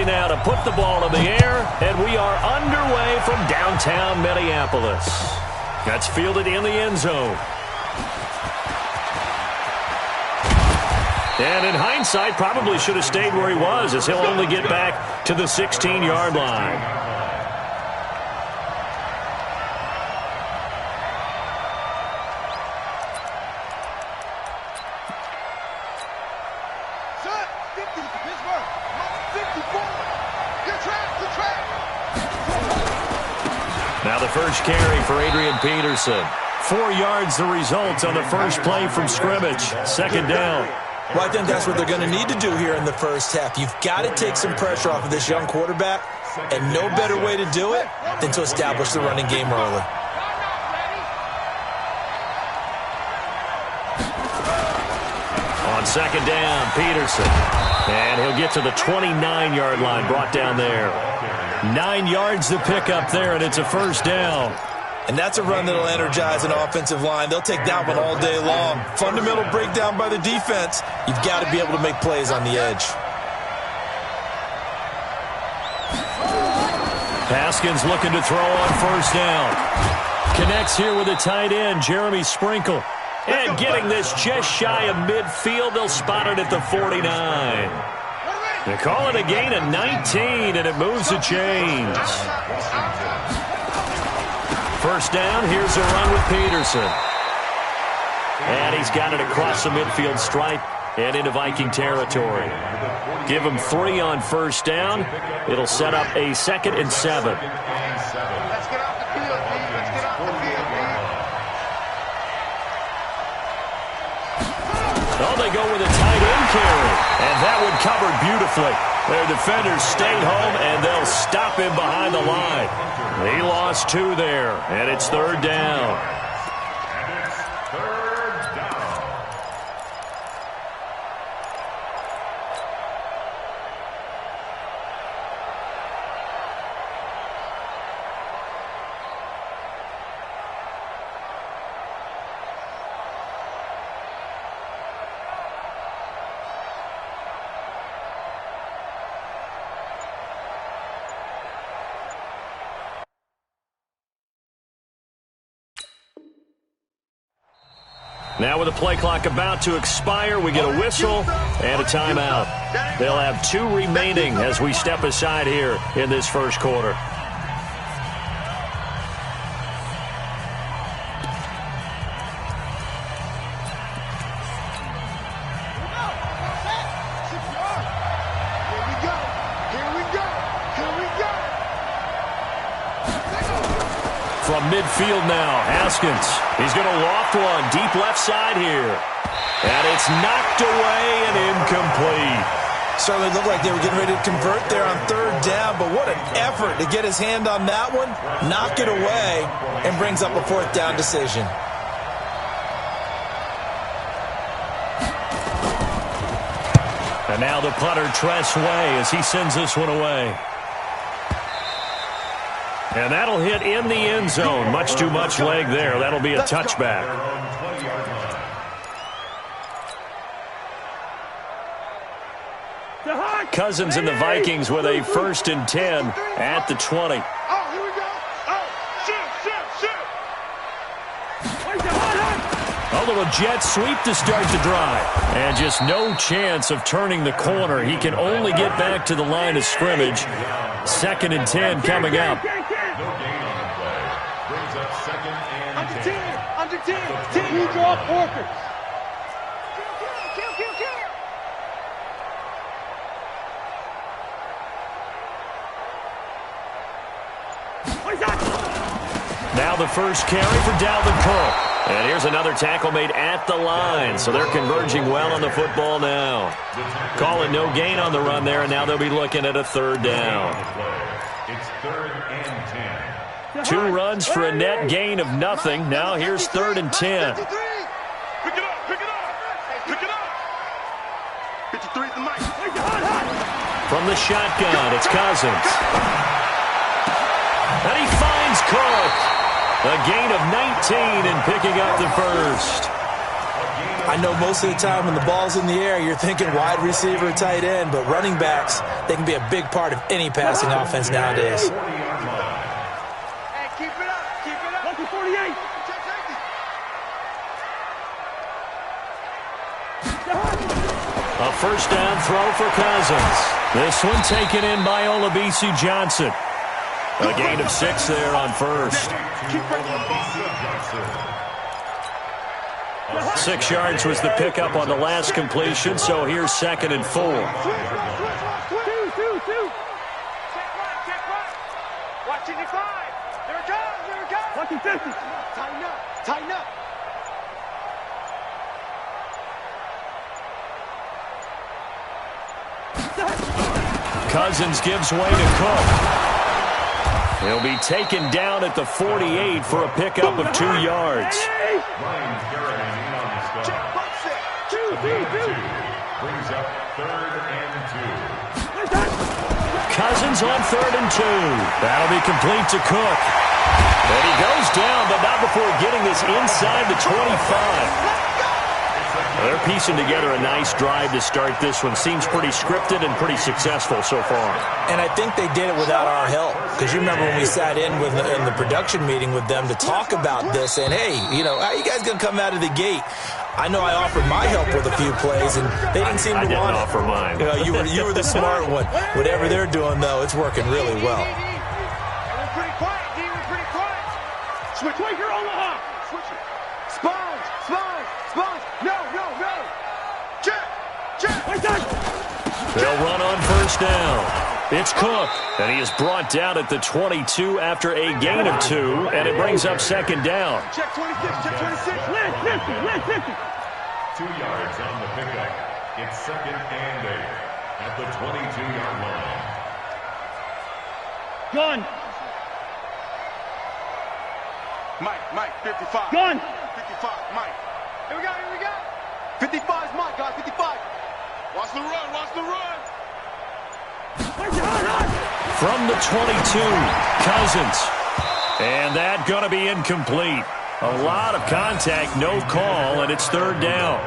now to put the ball in the air, and we are underway from downtown Minneapolis. That's fielded in the end zone. And in hindsight, probably should have stayed where he was, as he'll only get back to the 16-yard line. Now the first carry for Adrian Peterson. 4 yards the result on the first play from scrimmage. Second down. Well, I think that's what they're going to need to do here in the first half. You've got to take some pressure off of this young quarterback, and no better way to do it than to establish the running game early. On second down, Peterson. And he'll get to the 29-yard line, brought down there. 9 yards to pick up there, and it's a first down. And that's a run that'll energize an offensive line. They'll take that one all day long. Fundamental breakdown by the defense. You've got to be able to make plays on the edge. Haskins looking to throw on first down. Connects here with a tight end, Jeremy Sprinkle. And getting this just shy of midfield, they'll spot it at the 49. They call it a gain of 19, and it moves the chains. First down, here's a run with Peterson. And he's got it across the midfield stripe and into Viking territory. Give him 3 on first down. It'll set up a 2nd and 7. Oh, they go with a tight end carry. And that one covered beautifully. Their defenders stayed home, and they'll stop him behind the line. He lost 2 there, and it's third down. Now with the play clock about to expire, we get a whistle and a timeout. They'll have 2 remaining as we step aside here in this first quarter. From midfield now, Haskins. He's going to loft one deep left side here. And it's knocked away and incomplete. Certainly looked like they were getting ready to convert there on third down, but what an effort to get his hand on that one, knock it away, and brings up a 4th down decision. And now the punter, Tress Way, as he sends this one away. And that'll hit in the end zone. Much too much leg there. That'll be a touchback. Cousins and the Vikings with a 1st and 10 at the 20. A little jet sweep to start the drive. And just no chance of turning the corner. He can only get back to the line of scrimmage. 2nd and 10 coming up. You draw Porkers. Now the first carry for Dalvin Cook. And here's another tackle made at the line. So they're converging well on the football now. Calling no gain on the run there, and now they'll be looking at a 3rd down. It's 3rd and 10. 2 runs for a net gain of nothing. Now here's 3rd and 10. Pick it up, pick it up, pick it up. 53's the mic. From the shotgun, it's Cousins. And he finds Cook. A gain of 19 and picking up the first. I know most of the time when the ball's in the air, you're thinking wide receiver, tight end, but running backs, they can be a big part of any passing offense nowadays. Hey, keep it up. Keep it up. Lucky 48. A first down throw for Cousins. This one taken in by Olabisi Johnson. A gain of 6 there on first. 6 yards was the pickup on the last completion, so here's 2nd and 4. Two. Check right. Watching the 5. There it goes. Watching 50. Tighten up. Cousins gives way to Cook. He'll be taken down at the 48 for a pickup of 2 yards. Brings up 3rd and 2. Cousins on 3rd and 2. That'll be complete to Cook. And he goes down, but not before getting this inside the 25. They're piecing together a nice drive to start this one. Seems pretty scripted and pretty successful so far. And I think they did it without our help. Because you remember when we sat in the production meeting with them to talk about this, and hey, how you guys going to come out of the gate? I know I offered my help with a few plays, and they didn't seem to want it. I didn't offer mine. You were the smart one. Whatever they're doing, though, it's working really well. We're pretty quiet, D. We're pretty quiet. Switch. Wait, you're Omaha. Switch it. Sponge. No. Check. They'll run on first down. It's Cook, and he is brought down at the 22 after a gain of 2, and it brings up 2nd down. Check 26. Left 50. 2 yards on the pickup. It's 2nd and 8 at the 22-yard line. Gun. Mike, 55. Gun. 55, Mike. Here we go. 55 is Mike, guys, 55. Watch the run. From the 22, Cousins. And that going to be incomplete. A lot of contact, no call, and it's 3rd down.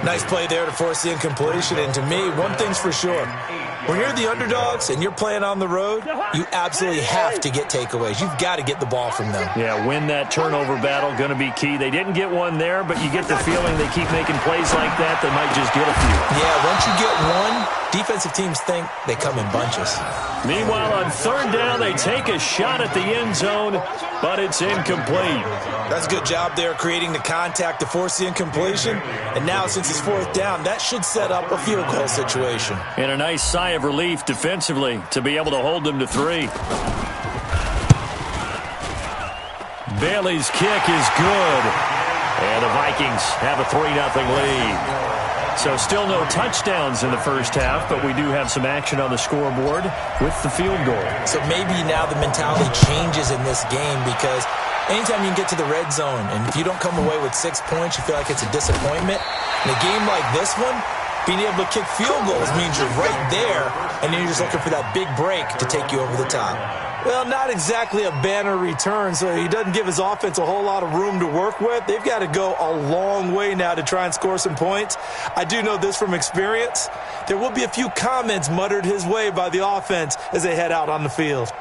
Nice play there to force the incompletion. And to me, one thing's for sure. When you're the underdogs and you're playing on the road, you absolutely have to get takeaways. You've got to get the ball from them. Yeah, win that turnover battle, going to be key. They didn't get one there, but you get the feeling they keep making plays like that, they might just get a few. Yeah, once you get one, defensive teams think they come in bunches. Meanwhile, on 3rd down, they take a shot at the end zone, but it's incomplete. That's a good job there creating the contact to force the incompletion. And now, since it's 4th down, that should set up a field goal situation. And a nice sigh of relief defensively to be able to hold them to 3. Bailey's kick is good. And the Vikings have a 3-0 lead. So still no touchdowns in the first half, but we do have some action on the scoreboard with the field goal. So maybe now the mentality changes in this game because anytime you can get to the red zone, and if you don't come away with 6 points, you feel like it's a disappointment. In a game like this one, being able to kick field goals means you're right there, and then you're just looking for that big break to take you over the top. Well, not exactly a banner return, so he doesn't give his offense a whole lot of room to work with. They've got to go a long way now to try and score some points. I do know this from experience. There will be a few comments muttered his way by the offense as they head out on the field.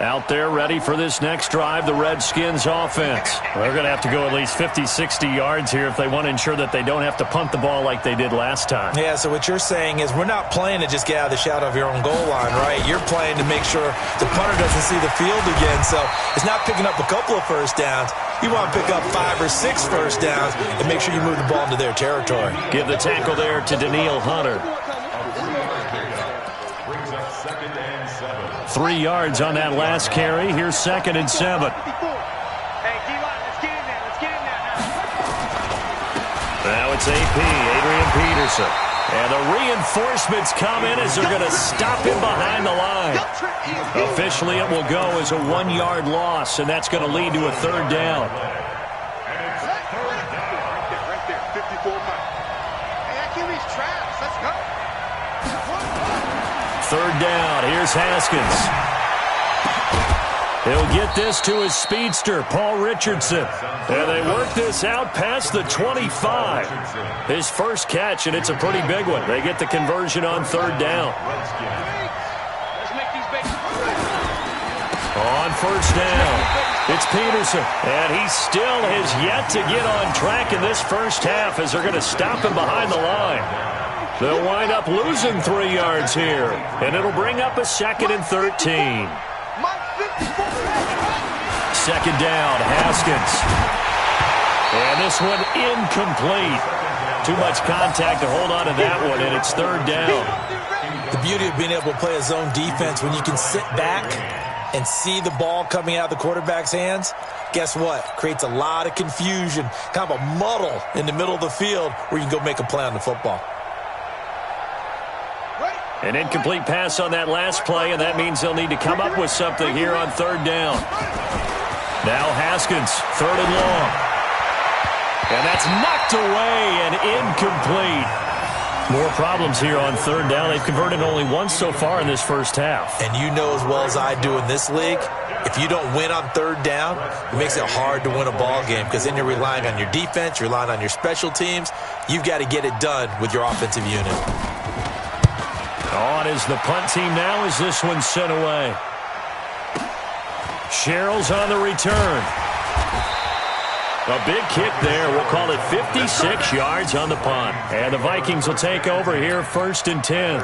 Out there ready for this next drive, the Redskins offense. They're going to have to go at least 50, 60 yards here if they want to ensure that they don't have to punt the ball like they did last time. Yeah, so what you're saying is we're not playing to just get out of the shadow of your own goal line, right? You're playing to make sure the punter doesn't see the field again. So it's not picking up a couple of first downs. You want to pick up 5 or 6 first downs and make sure you move the ball into their territory. Give the tackle there to Daniil Hunter. 3 yards on that last carry. Here's 2nd and 7. Hey, D-line, let's get in there. Now it's AP, Adrian Peterson. And the reinforcements come in as they're going to stop him behind the line. Officially, it will go as a 1-yard loss, and that's going to lead to a 3rd down. Right there, 54 miles. Hey, that QB's trash. Let's go. 3rd down. Here's Haskins. He'll get this to his speedster, Paul Richardson. And they work this out past the 25. His first catch, and it's a pretty big one. They get the conversion on third down. On first down, it's Peterson. And he still has yet to get on track in this first half as they're going to stop him behind the line. They'll wind up losing 3 yards here. And it'll bring up a 2nd and 13. Second down, Haskins. And this one incomplete. Too much contact to hold on to that one, and it's third down. The beauty of being able to play a zone defense when you can sit back and see the ball coming out of the quarterback's hands, guess what? Creates a lot of confusion, kind of a muddle in the middle of the field where you can go make a play on the football. An incomplete pass on that last play, and that means they'll need to come up with something here on third down. Now Haskins, 3rd and long. And that's knocked away and incomplete. More problems here on third down. They've converted only once so far in this first half. And you know as well as I do in this league, if you don't win on third down, it makes it hard to win a ball game because then you're relying on your defense, you're relying on your special teams. You've got to get it done with your offensive unit. On is the punt team now as this one's sent away. Sherrill's on the return. A big kick there. We'll call it 56 yards on the punt. And the Vikings will take over here, 1st and 10.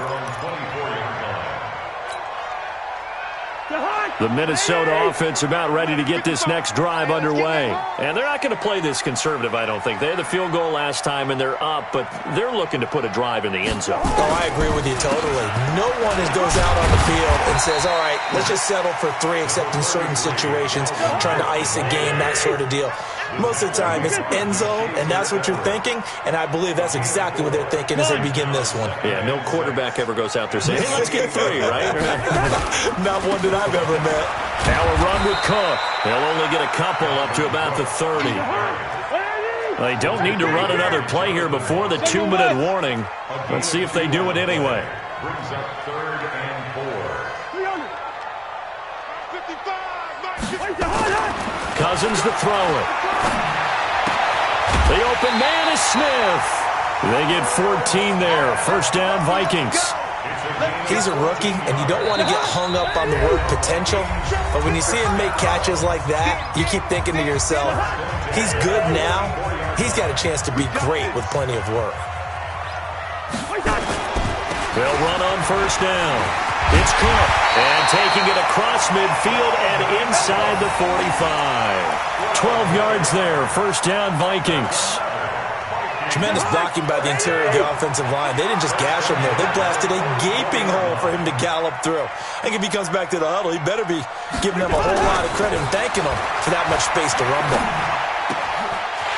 The Minnesota offense about ready to get this next drive underway. And they're not going to play this conservative, I don't think. They had the field goal last time, and they're up, but they're looking to put a drive in the end zone. Oh, I agree with you totally. No one goes out on the field and says, all right, let's just settle for 3, except in certain situations, trying to ice a game, that sort of deal. Most of the time, it's end zone, and that's what you're thinking, and I believe that's exactly what they're thinking as they begin this one. Yeah, no quarterback ever goes out there saying, hey, let's get 3, right? Not one that I've ever met. Now a run with Cook. They'll only get a couple up to about the 30. They don't need to run another play here before the 2-minute warning. Let's see if they do it anyway. Brings up 3rd and 4. Cousins to throw it. The open man is Smith. They get 14 there. First down, Vikings. He's a rookie, and you don't want to get hung up on the word potential, but when you see him make catches like that, you keep thinking to yourself, he's good now. He's got a chance to be great with plenty of work. They'll run on first down. It's Cook, and taking it across midfield and inside the 45. 12 yards there, first down, Vikings. Tremendous blocking by the interior of the offensive line. They didn't just gash him there. They blasted a gaping hole for him to gallop through. I think if he comes back to the huddle, he better be giving them a whole lot of credit and thanking them for that much space to rumble.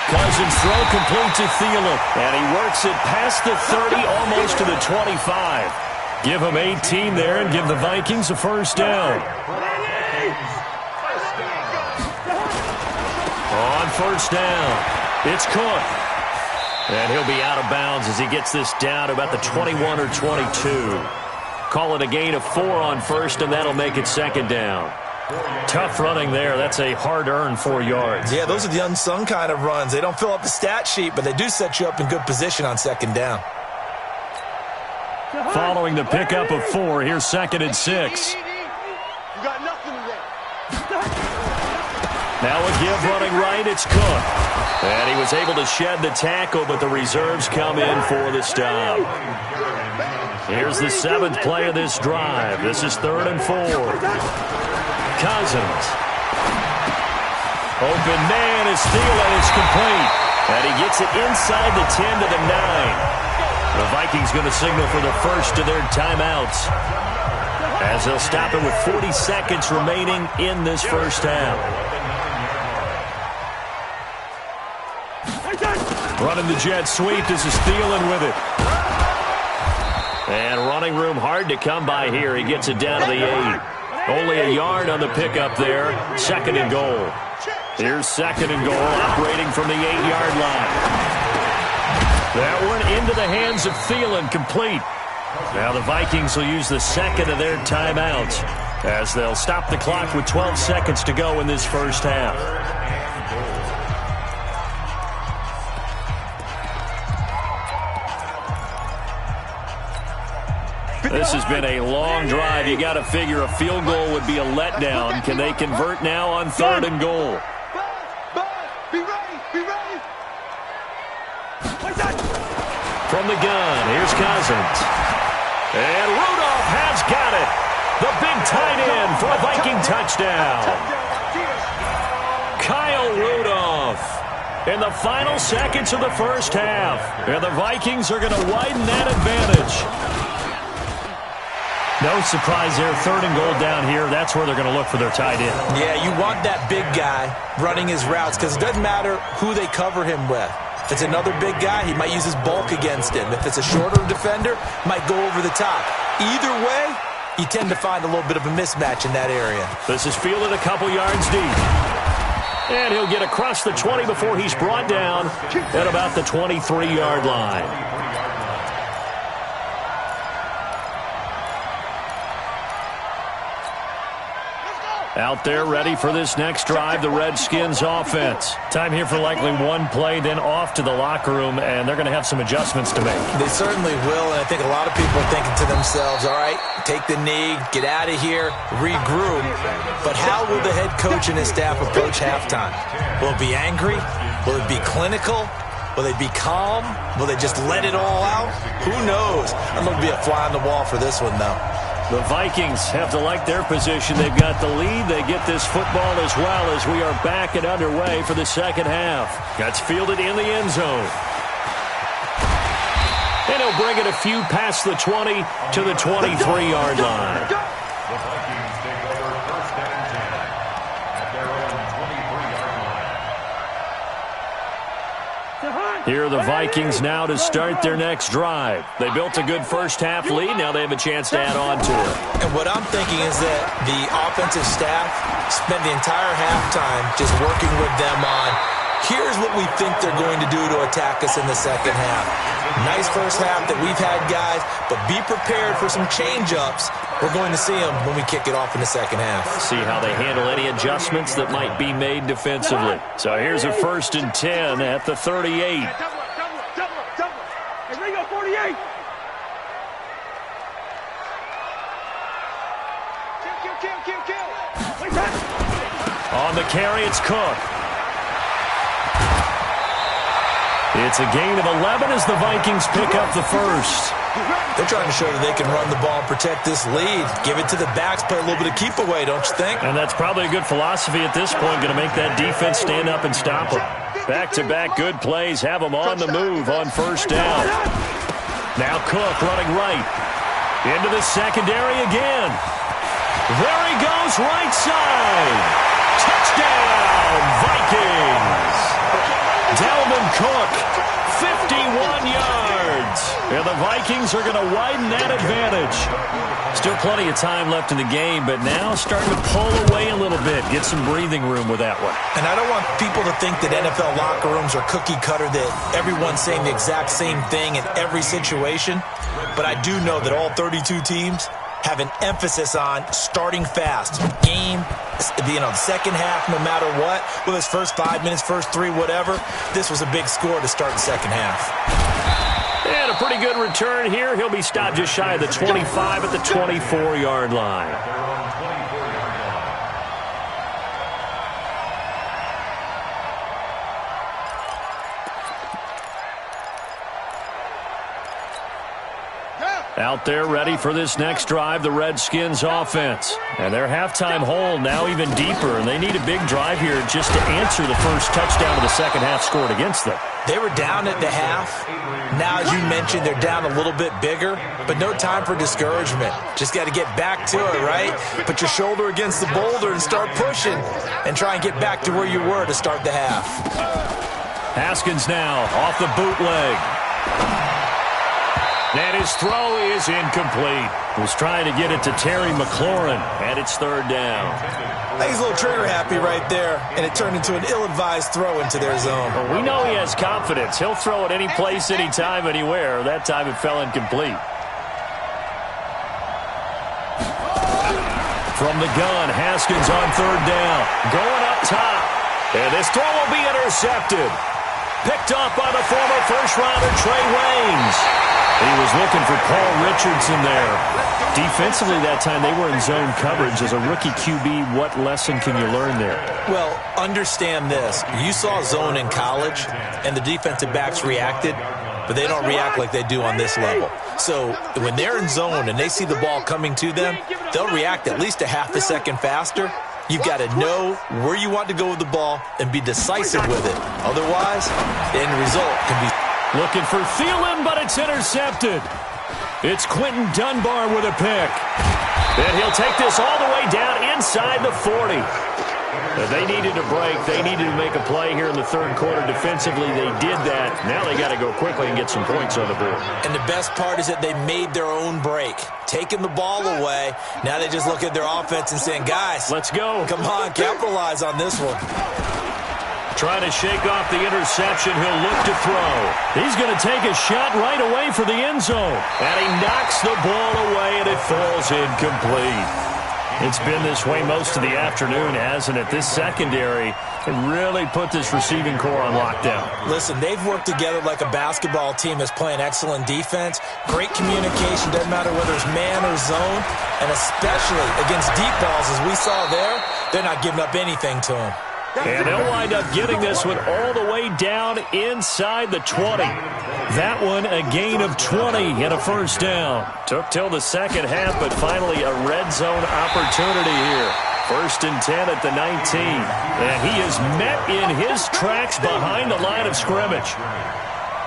Cousins throw complete to Thielen, and he works it past the 30, almost to the 25. Give him 18 there and give the Vikings a first down. On first down, it's Cook. And he'll be out of bounds as he gets this down to about the 21 or 22. Call it a gain of 4 on first, and that'll make it second down. Tough running there. That's a hard-earned 4 yards. Yeah, those are the unsung kind of runs. They don't fill up the stat sheet, but they do set you up in good position on second down. Following the pickup of 4, here's 2nd and 6. You got nothing today. Now a give running right, it's Cook. And he was able to shed the tackle, but the reserves come in for the stop. Here's the 7th play of this drive. This is 3rd and 4. Cousins. Open man is Thielen. It's complete. And he gets it inside the 10 to the 9. The Vikings going to signal for the first of their timeouts, as they'll stop it with 40 seconds remaining in this first half. Running the jet sweep. This is Thielen with it. And running room hard to come by here. He gets it down to the 8. Only a yard on the pickup there. 2nd and goal. Here's 2nd and goal, operating from the 8-yard line. That one into the hands of Thielen, complete. Now the Vikings will use the 2nd of their timeouts. as they'll stop the clock with 12 seconds to go in this first half. This has been a long drive. You got to figure a field goal would be a letdown. Can they convert now on 3rd and goal? Be ready, be ready. From the gun, here's Cousins. And Rudolph has got it. The big tight end for a Viking touchdown. Kyle Rudolph in the final seconds of the first half. And the Vikings are going to widen that advantage. No surprise there. 3rd and goal down here. That's where they're going to look for their tight end. Yeah, you want that big guy running his routes because it doesn't matter who they cover him with. If it's another big guy, he might use his bulk against him. If it's a shorter defender, might go over the top. Either way, you tend to find a little bit of a mismatch in that area. This is fielded a couple yards deep. And he'll get across the 20 before he's brought down at about the 23-yard line. Out there ready for this next drive, the Redskins offense. Time here for likely one play, then off to the locker room, and they're going to have some adjustments to make. They certainly will, and I think a lot of people are thinking to themselves, all right, take the knee, get out of here, regroup. But how will the head coach and his staff approach halftime? Will it be angry? Will it be clinical? Will they be calm? Will they just let it all out? Who knows? I'm going to be a fly on the wall for this one, though. The Vikings have to like their position. They've got the lead. They get this football as well as we are back and underway for the second half. That's fielded in the end zone. And he'll bring it a few past the 20 to the 23-yard line. The Vikings take over 1st and 10 at their own 23-yard line. Here are the Vikings now to start their next drive. They built a good first half lead. Now they have a chance to add on to it. And what I'm thinking is that the offensive staff spent the entire halftime just working with them on, here's what we think they're going to do to attack us in the second half. Nice first half that we've had, guys, but be prepared for some change-ups. We're going to see them when we kick it off in the second half. See how they handle any adjustments that might be made defensively. So here's a 1st and 10 at the 38. Double up. Hey, Ringo, 48. Kill. On the carry, it's Cook. It's a gain of 11 as the Vikings pick up the first. They're trying to show that they can run the ball and protect this lead. Give it to the backs, play a little bit of keep away, don't you think? And that's probably a good philosophy at this point, going to make that defense stand up and stop them. Back-to-back good plays have them on the move on 1st down. Now Cook running right. Into the secondary again. There he goes, right side. Touchdown, Vikings. Dalvin Cook, 51 yards. And the Vikings are going to widen that advantage. Still plenty of time left in the game, but now starting to pull away a little bit. Get some breathing room with that one. And I don't want people to think that NFL locker rooms are cookie cutter, that everyone's saying the exact same thing in every situation. But I do know that all 32 teams have an emphasis on starting fast. Game, second half, no matter what. Whether it's first 5 minutes, first 3, whatever. This was a big score to start the second half. And a pretty good return here. He'll be stopped just shy of the 25 at the 24-yard line. Out there ready for this next drive, the Redskins offense. And their halftime hole now even deeper, and they need a big drive here just to answer the first touchdown of the second half scored against them. They were down at the half. Now, as you mentioned, they're down a little bit bigger, but no time for discouragement. Just got to get back to it, right? Put your shoulder against the boulder and start pushing and try and get back to where you were to start the half. Haskins now off the bootleg. And his throw is incomplete. Was trying to get it to Terry McLaurin, and it's 3rd down. I think he's a little trigger happy right there, and it turned into an ill-advised throw into their zone. Well, we know he has confidence. He'll throw it any place, anytime, anywhere. That time it fell incomplete. From the gun, Haskins on third down. Going up top. And this throw will be intercepted. Picked off by the former first-rounder Trey Waynes. He was looking for Paul Richardson there. Defensively that time, they were in zone coverage. As a rookie QB, what lesson can you learn there? Well, understand this. You saw zone in college, and the defensive backs reacted, but they don't react like they do on this level. So when they're in zone and they see the ball coming to them, they'll react at least a half a second faster. You've got to know where you want to go with the ball and be decisive with it. Otherwise, the end result can be... Looking for Thielen, but it's intercepted. It's Quentin Dunbar with a pick. And he'll take this all the way down inside the 40. They needed a break. They needed to make a play here in the third quarter. Defensively, they did that. Now they got to go quickly and get some points on the board. And the best part is that they made their own break. Taking the ball away. Now they just look at their offense and saying, guys, let's go. Come on, capitalize on this one. Trying to shake off the interception. He'll look to throw. He's going to take a shot right away for the end zone. And he knocks the ball away, and it falls incomplete. It's been this way most of the afternoon, hasn't it? This secondary can really put this receiving core on lockdown. Listen, they've worked together like a basketball team that's playing excellent defense. Great communication, doesn't matter whether it's man or zone. And especially against deep balls, as we saw there, they're not giving up anything to them. And they'll wind up getting this one all the way down inside the 20. That one a gain of 20 and a first down. Took till the second half, but finally a red zone opportunity here. 1st and 10 at the 19. And he is met in his tracks behind the line of scrimmage.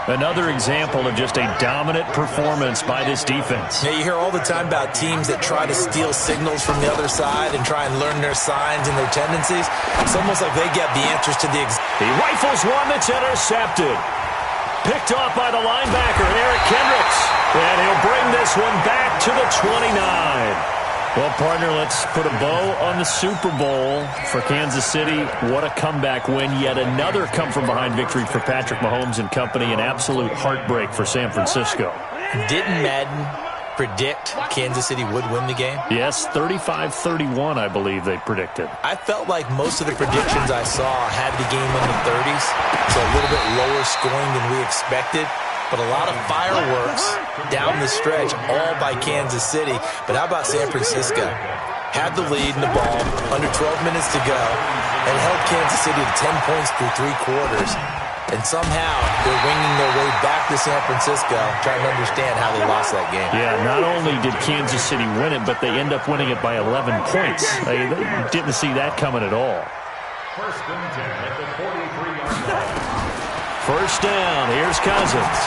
Another example of just a dominant performance by this defense. Yeah, you hear all the time about teams that try to steal signals from the other side and try and learn their signs and their tendencies. It's almost like they get the answers to the... He rifles one that's intercepted. Picked off by the linebacker, Eric Kendricks. And he'll bring this one back to the 29. Well, partner, let's put a bow on the Super Bowl for Kansas City. What a comeback win. Yet another come-from-behind victory for Patrick Mahomes and company. An absolute heartbreak for San Francisco. Didn't Madden predict Kansas City would win the game? Yes, 35-31, I believe they predicted. I felt like most of the predictions I saw had the game in the 30s, so a little bit lower scoring than we expected. But a lot of fireworks down the stretch, all by Kansas City. But how about San Francisco? Had the lead in the ball, under 12 minutes to go, and held Kansas City to 10 points through 3 quarters. And somehow they're winging their way back to San Francisco, trying to understand how they lost that game. Yeah, not only did Kansas City win it, but they end up winning it by 11 points. They didn't see that coming at all. 1st and 10 at the 43-yard line. First down, here's Cousins.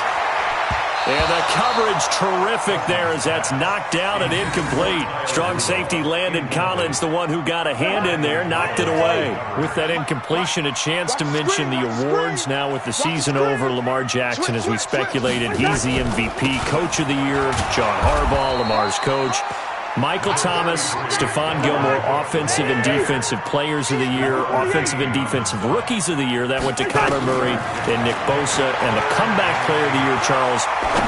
And the coverage terrific there as that's knocked down and incomplete. Strong safety Landon Collins, the one who got a hand in there, knocked it away. With that incompletion, a chance to mention the awards. Now with the season over, Lamar Jackson, as we speculated, he's the MVP, Coach of the Year. John Harbaugh, Lamar's coach. Michael Thomas, Stephon Gilmore, Offensive and Defensive Players of the Year, Offensive and Defensive Rookies of the Year. That went to Kyler Murray and Nick Bosa. And the Comeback Player of the Year, Charles,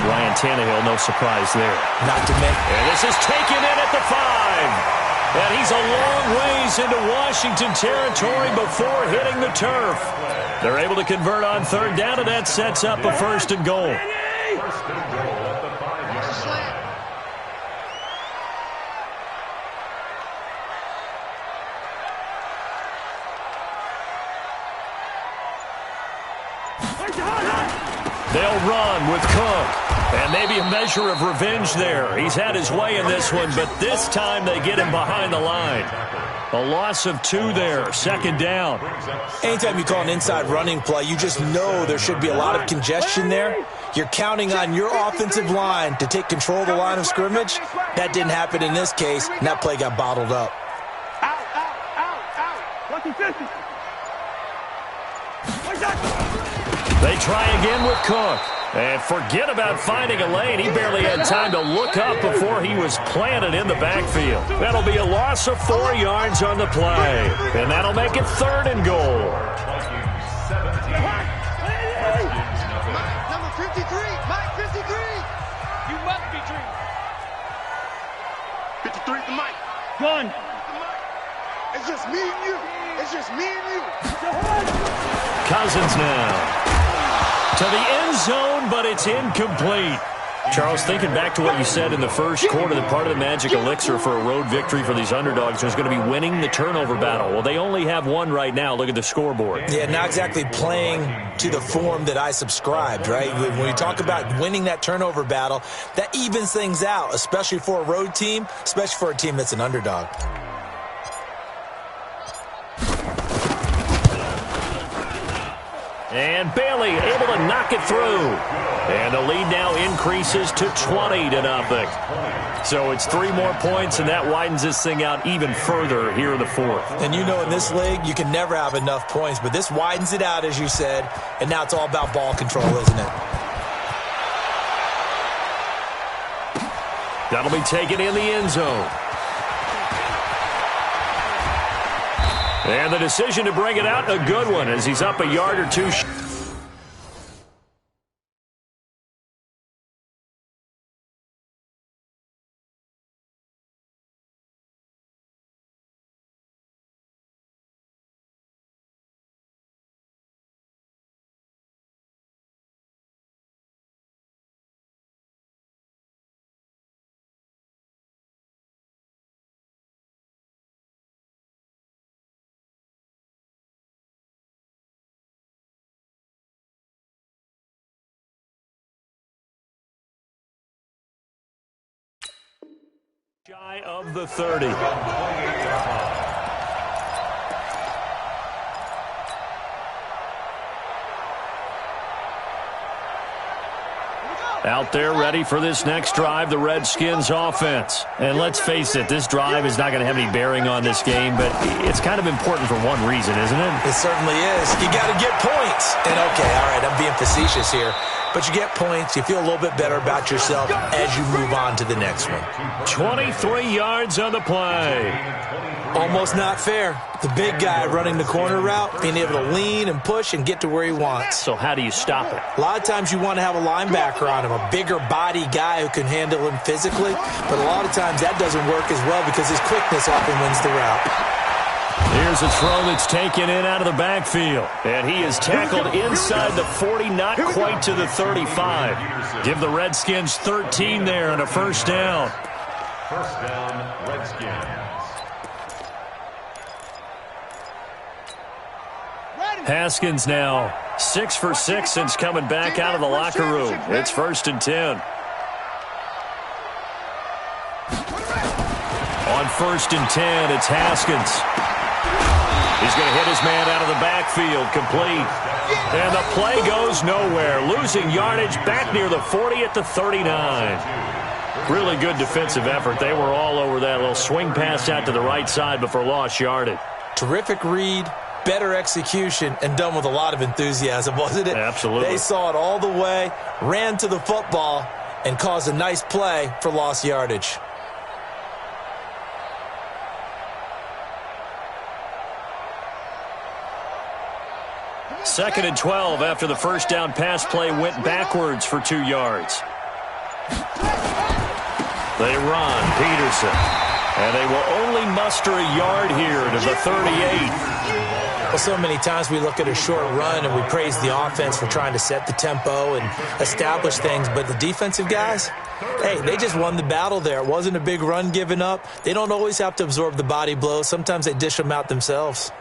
Ryan Tannehill. No surprise there. Not to mention. And this is taken in at the 5. And he's a long ways into Washington territory before hitting the turf. They're able to convert on third down, and that sets up a 1st and goal. 1st and goal at the 5-yard line. They'll run with Cook. And maybe a measure of revenge there. He's had his way in this one, but this time they get him behind the line. A loss of 2 there, 2nd down. Anytime you call an inside running play, you just know there should be a lot of congestion there. You're counting on your offensive line to take control of the line of scrimmage. That didn't happen in this case, and that play got bottled up. They try again with Cook. And forget about finding a lane. He barely had time to look up before he was planted in the backfield. That'll be a loss of 4 yards on the play. And that'll make it 3rd and goal. Number 53, Mike 53. You must be dreaming. 53 to Mike. Gun. It's just me and you. It's just me and you. Cousins now to the end zone, but it's incomplete. Charles, thinking back to what you said in the first quarter, that part of the magic elixir for a road victory for these underdogs was going to be winning the turnover battle. Well, they only have one right now. Look at the scoreboard. Yeah, not exactly playing to the form that I subscribed, right? When you talk about winning that turnover battle, that evens things out, especially for a road team, especially for a team that's an underdog. And Bailey able to knock it through. And the lead now increases to 20-0. So it's 3 more points, and that widens this thing out even further here in the fourth. And you know in this league, you can never have enough points, but this widens it out, as you said, and now it's all about ball control, isn't it? That'll be taken in the end zone. And the decision to bring it out, a good one, as he's up a yard or two. Shy of the 30. Out there ready for this next drive, the Redskins offense. And let's face it, this drive is not going to have any bearing on this game, but it's kind of important for one reason, isn't it? It certainly is. You got to get points. And okay, all right, I'm being facetious here. But you get points, you feel a little bit better about yourself as you move on to the next one. 23 yards on the play. Almost not fair. The big guy running the corner route, being able to lean and push and get to where he wants. So how do you stop it? A lot of times you want to have a linebacker on him, a bigger body guy who can handle him physically. But a lot of times that doesn't work as well because his quickness often wins the route. Here's a throw that's taken in out of the backfield. And he is tackled inside the 40, not quite to the 35. Give the Redskins 13 there and a first down. First down, Redskins. Haskins now 6 for 6 since coming back out of the locker room. It's 1st and 10. On 1st and 10, it's Haskins. He's going to hit his man out of the backfield, complete. And the play goes nowhere. Losing yardage back near the 40 at the 39. Really good defensive effort. They were all over that little swing pass out to the right side before lost yardage. Terrific read, better execution, and done with a lot of enthusiasm, wasn't it? Absolutely. They saw it all the way, ran to the football, and caused a nice play for lost yardage. Second and 12 after the first down pass play went backwards for 2 yards. They run, Peterson. And they will only muster a yard here to the 38. Well, so many times we look at a short run and we praise the offense for trying to set the tempo and establish things. But the defensive guys, hey, they just won the battle there. It wasn't a big run given up. They don't always have to absorb the body blows. Sometimes they dish them out themselves.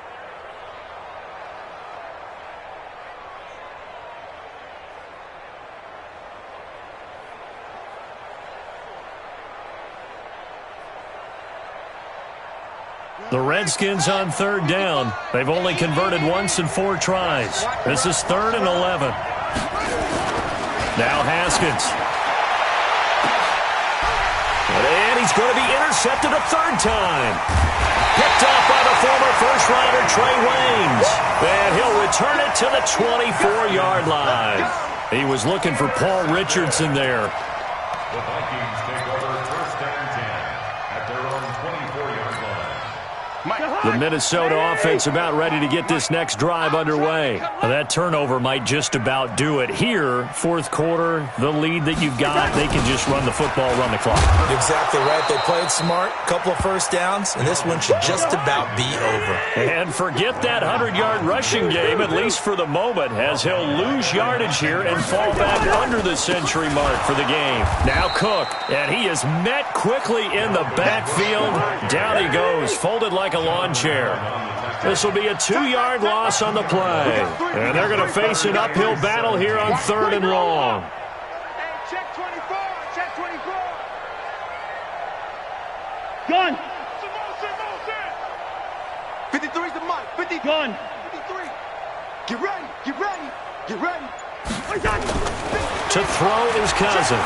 The Redskins on 3rd down. They've only converted once in 4 tries. This is 3rd and 11. Now Haskins. And he's going to be intercepted a 3rd time. Picked off by the former first-rounder Trey Waynes. And he'll return it to the 24-yard line. He was looking for Paul Richardson there. The Vikings take over 1st and 10 at their own 24-yard line. Mike. The Minnesota offense about ready to get this next drive underway. That turnover might just about do it. Here, fourth quarter, the lead that you've got, they can just run the football, run the clock. Exactly right. They played smart, couple of first downs, and this one should just about be over. And forget that 100-yard rushing game, at least for the moment, as he'll lose yardage here and fall back under the century mark for the game. Now Cook, and he is met quickly in the backfield. Down he goes, folded like a lawn chair. This will be a 2-yard loss on the play. And they're going to face an uphill battle here on 3rd and long. Check 24. Check 24. Gun. 53's the mic. 50. Gun. 53. Get ready. Get ready. Get ready. To throw is Cousins.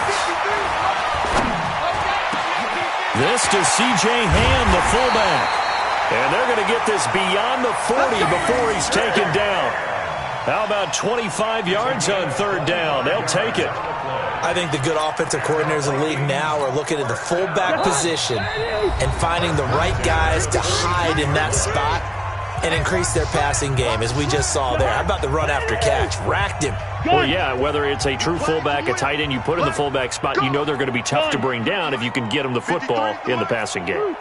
This to C.J. Ham, the fullback. And they're going to get this beyond the 40 before he's taken down. How about 25 yards on 3rd down? They'll take it. I think the good offensive coordinators in the league now are looking at the fullback position and finding the right guys to hide in that spot and increase their passing game, as we just saw there. How about the run after catch? Racked him. Well, yeah, whether it's a true fullback, a tight end, you put in the fullback spot, you know they're going to be tough to bring down if you can get them the football in the passing game.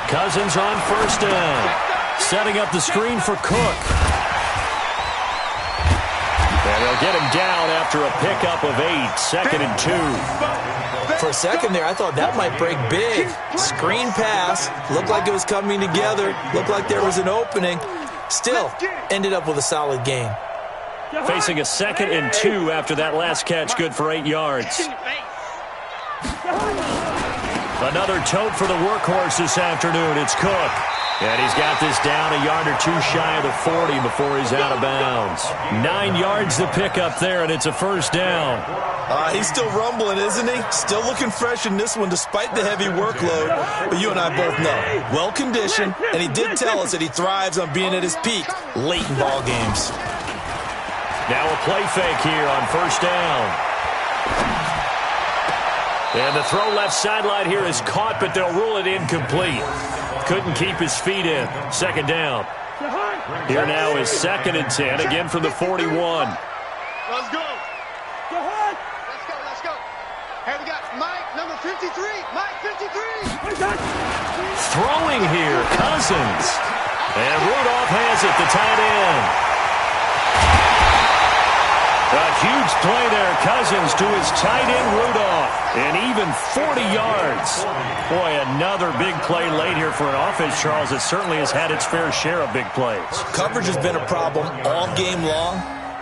Cousins on 1st down. Setting up the screen for Cook. And they'll get him down after a pickup of 8, 2nd and 2. For a second there, I thought that might break big. Screen pass. Looked like it was coming together. Looked like there was an opening. Still, ended up with a solid gain. Facing a 2nd and 2 after that last catch, good for 8 yards. Another tote for the workhorse this afternoon. It's Cook. And he's got this down a yard or two shy of the 40 before he's out of bounds. 9 yards to pick up there, and it's a 1st down. He's still rumbling, isn't he? Still looking fresh in this one despite the heavy workload. But you and I both know, well-conditioned, and he did tell us that he thrives on being at his peak late in ball games. Now a play fake here on 1st down. And the throw left sideline here is caught, but they'll rule it incomplete. Couldn't keep his feet in. 2nd down. Here now is 2nd and 10, again from the 41. Let's go. Go ahead. Let's go. Hey, we got Mike, number 53. Mike, 53. Throwing here, Cousins. And Rudolph has it, the tight end. A huge play there, Cousins to his tight end, Rudolph. And even 40 yards. Boy, another big play late here for an offense, Charles, that certainly has had its fair share of big plays. Coverage has been a problem all game long,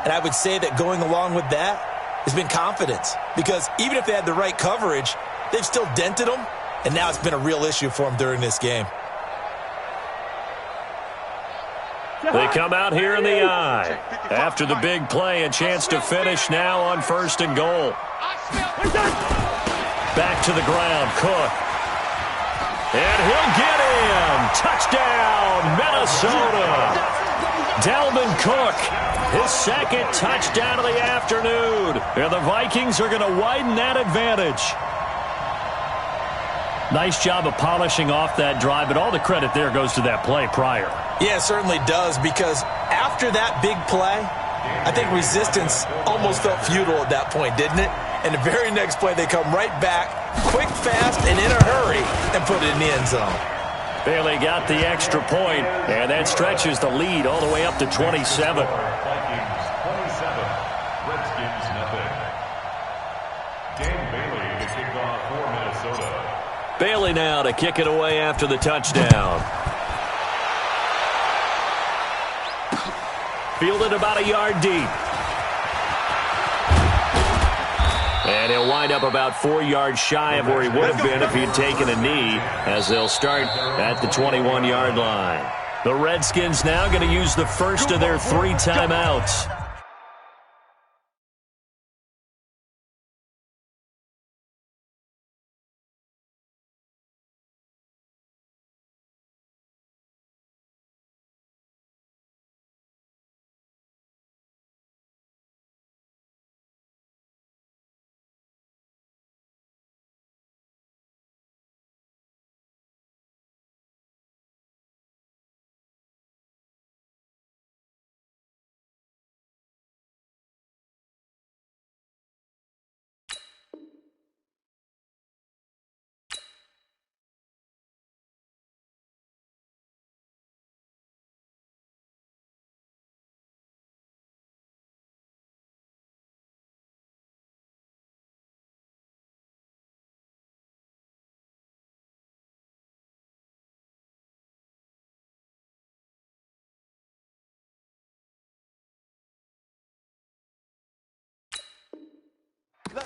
and I would say that going along with that has been confidence. Because even if they had the right coverage, they've still dented them, and now it's been a real issue for them during this game. They come out here in the eye. After the big play, a chance to finish now on 1st and goal. Back to the ground, Cook. And he'll get him. Touchdown, Minnesota. Dalvin Cook, his 2nd touchdown of the afternoon. And the Vikings are going to widen that advantage. Nice job of polishing off that drive, but all the credit there goes to that play prior. Yeah, it certainly does, because after that big play, I think resistance almost felt futile at that point, didn't it? And the very next play, they come right back, quick, fast, and in a hurry, and put it in the end zone. Bailey got the extra point, and that stretches the lead all the way up to 27. Vikings 27, Redskins nothing. Dan Bailey to kick off for Minnesota. Bailey now to kick it away after the touchdown. Fielded about a yard deep. And he'll wind up about 4 yards shy of where he would have been if he had taken a knee, as they'll start at the 21-yard line. The Redskins now going to use the first of their 3 timeouts.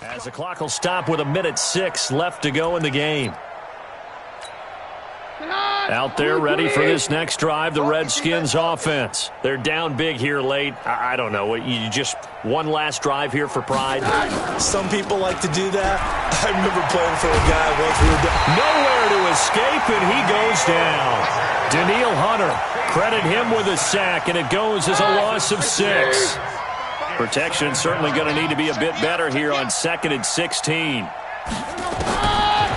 As the clock will stop with 1:06 left to go in the game. Out there ready for this next drive, the Redskins offense. They're down big here late. I don't know. You just one last drive here for pride? Some people like to do that. I remember playing for a guy once we were down. Nowhere to escape, and he goes down. Daniil Hunter, credit him with a sack, and it goes as a loss of 6. Protection certainly going to need to be a bit better here on 2nd and 16.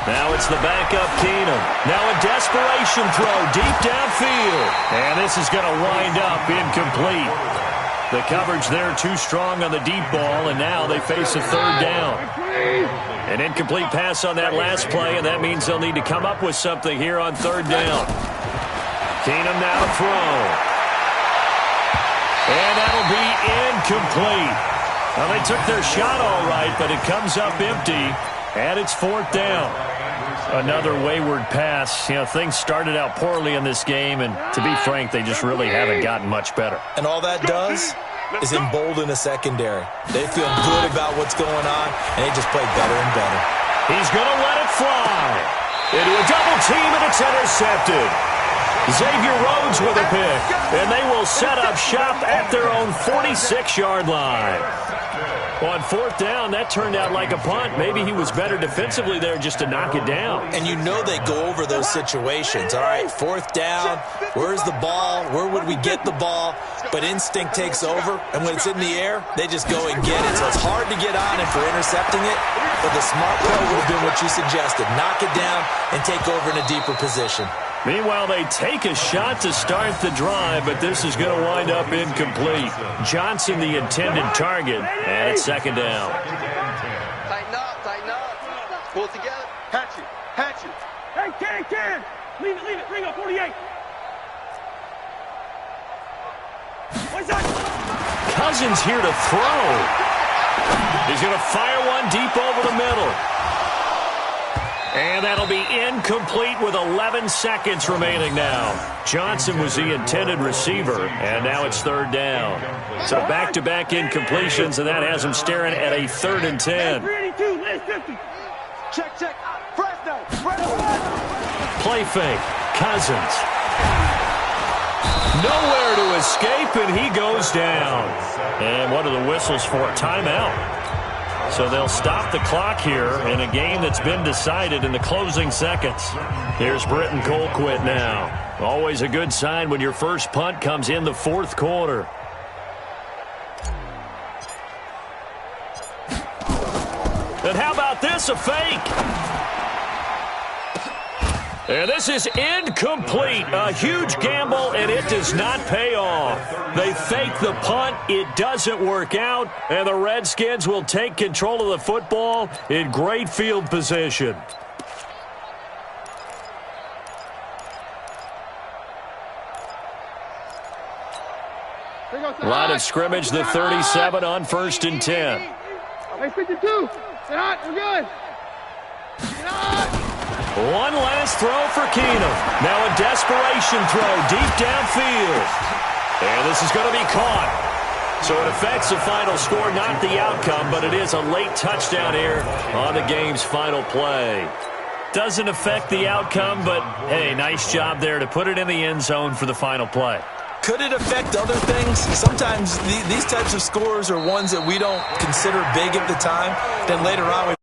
Now it's the backup Keenum. Now a desperation throw deep downfield. And this is going to wind up incomplete. The coverage there too strong on the deep ball, and now they face a 3rd down. An incomplete pass on that last play, and that means they'll need to come up with something here on 3rd down. Keenum now to throw. And that'll be incomplete. Well, they took their shot all right, but it comes up empty, and it's 4th down. Another wayward pass. You know, things started out poorly in this game, and to be frank, they just really haven't gotten much better. And all that does is embolden the secondary. They feel good about what's going on, and they just play better and better. He's going to let it fly. Into a double team, and it's intercepted. Xavier Rhodes with a pick, and they will set up shop at their own 46-yard line. On 4th down, that turned out like a punt. Maybe he was better defensively there just to knock it down. And you know they go over those situations. All right, 4th down, where's the ball? Where would we get the ball? But instinct takes over, and when it's in the air, they just go and get it. So it's hard to get on him for intercepting it, but the smart play would have been what you suggested. Knock it down and take over in a deeper position. Meanwhile, they take a shot to start the drive, but this is going to wind up incomplete. Johnson, the intended target, and it's 2nd down. Tighten up. Pull it together. Hatch it. Hey, Ken. Leave it. Bring up 48. What's that? Cousins here to throw. He's going to fire one deep over the middle. And that'll be incomplete with 11 seconds remaining now. Johnson was the intended receiver, and now it's 3rd down. So back-to-back incompletions, and that has him staring at a 3rd and 10. Check. Play fake. Cousins. Nowhere to escape, and he goes down. And what are the whistles for? Timeout. So they'll stop the clock here in a game that's been decided in the closing seconds. Here's Britton Colquitt now. Always a good sign when your first punt comes in the 4th quarter. And how about this, a fake? And this is incomplete. A huge gamble, and it does not pay off. They fake the punt. It doesn't work out, and the Redskins will take control of the football in great field position. Line of scrimmage, the 37 on 1st and 10. Hey, 52. Get hot. We're good. Get hot. One last throw for Keenum. Now a desperation throw deep downfield. And this is going to be caught. So it affects the final score, not the outcome, but it is a late touchdown here on the game's final play. Doesn't affect the outcome, but, hey, nice job there to put it in the end zone for the final play. Could it affect other things? Sometimes these types of scores are ones that we don't consider big at the time. Then later on, we